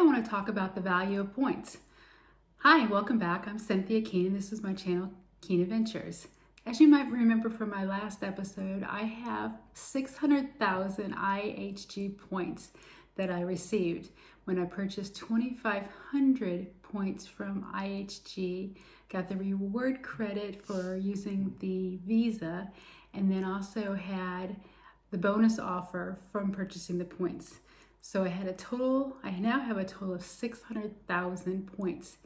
want to talk about the value of points. Hi, welcome back. I'm Cynthia Keene. This is my channel, Keene Adventures. As you might remember from my last episode, I have 600,000 IHG points that I received when I purchased 2,500 points from IHG, got the reward credit for using the Visa, and then also had the bonus offer from purchasing the points. So I now have a total of 600,000 points.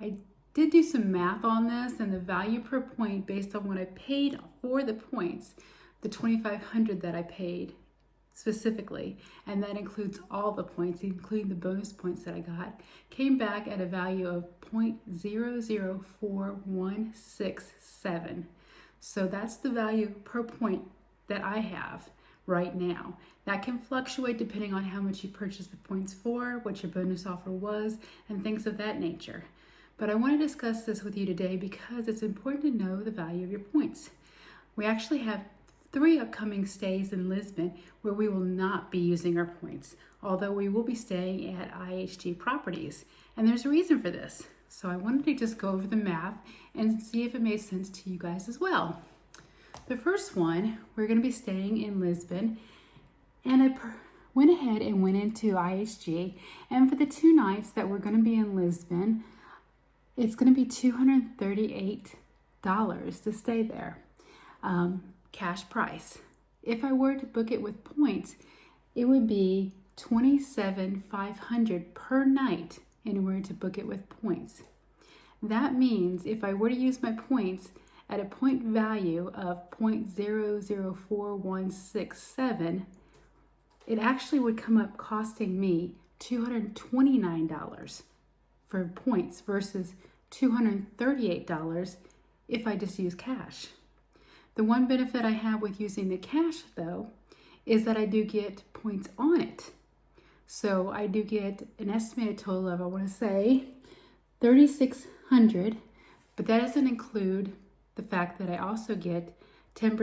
I did do some math on this, and the value per point based on what I paid for the points, the 2,500 that I paid specifically, and that includes all the points, including the bonus points that I got, came back at a value of 0.004167. So that's the value per point that I have right now. That can fluctuate depending on how much you purchased the points for, what your bonus offer was, and things of that nature. But I want to discuss this with you today because it's important to know the value of your points. We actually have 3 upcoming stays in Lisbon where we will not be using our points, although we will be staying at IHG properties. And there's a reason for this. So I wanted to just go over the math and see if it made sense to you guys as well. The first one, we're going to be staying in Lisbon, and I went ahead and went into IHG, and for the 2 nights that we're going to be in Lisbon, it's going to be $238 to stay there, cash price. If I were to book it with points, it would be $27,500 per night in order to book it with points. That means if I were to use my points at a point value of 0.004167, it actually would come up costing me $229 for points versus $238 if I just use cash. The one benefit I have with using the cash, though, is that I do get points on it. So I do get an estimated total of, I want to say, $3,600, but that doesn't include the fact that I also get 10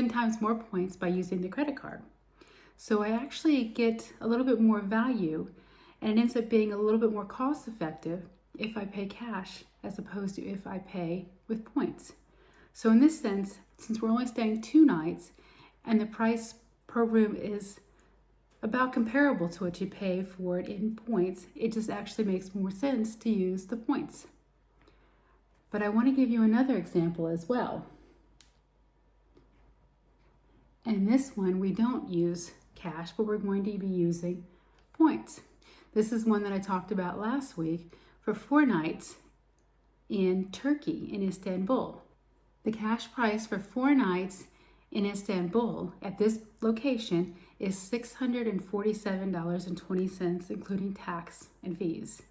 times more points by using the credit card. So I actually get a little bit more value, and it ends up being a little bit more cost effective if I pay cash as opposed to if I pay with points. So in this sense, since we're only staying 2 nights and the price per room is about comparable to what you pay for it in points, it just actually makes more sense to use the points. But I want to give you another example as well. And this one, we don't use cash, but we're going to be using points. This is one that I talked about last week for 4 nights in Turkey, in Istanbul. The cash price for 4 nights in Istanbul at this location is $647.20, including tax and fees.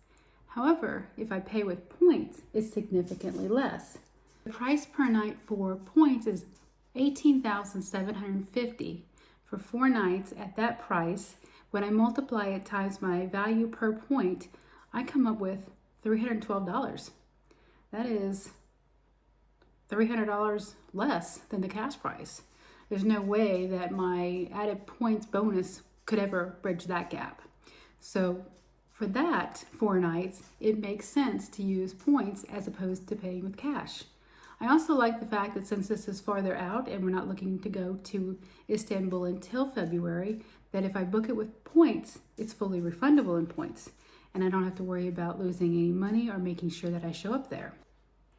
However, if I pay with points, it's significantly less. The price per night for points is $18,750 for 4 nights at that price. When I multiply it times my value per point, I come up with $312. That is $300 less than the cash price. There's no way that my added points bonus could ever bridge that gap. So for that 4 nights, it makes sense to use points as opposed to paying with cash. I also like the fact that since this is farther out and we're not looking to go to Istanbul until February, that if I book it with points, it's fully refundable in points, and I don't have to worry about losing any money or making sure that I show up there.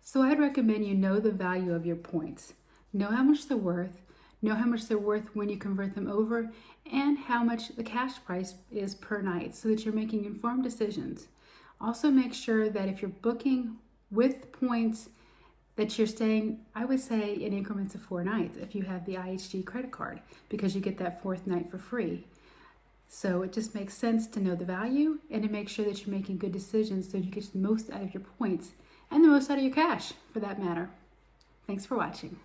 So I'd recommend you know the value of your points. Know how much they're worth, know how much they're worth when you convert them over, and how much the cash price is per night so that you're making informed decisions. Also make sure that if you're booking with points, that you're staying, I would say, in increments of 4 nights if you have the IHG credit card, because you get that 4th night for free. So it just makes sense to know the value and to make sure that you're making good decisions so you get the most out of your points and the most out of your cash, for that matter. Thanks for watching.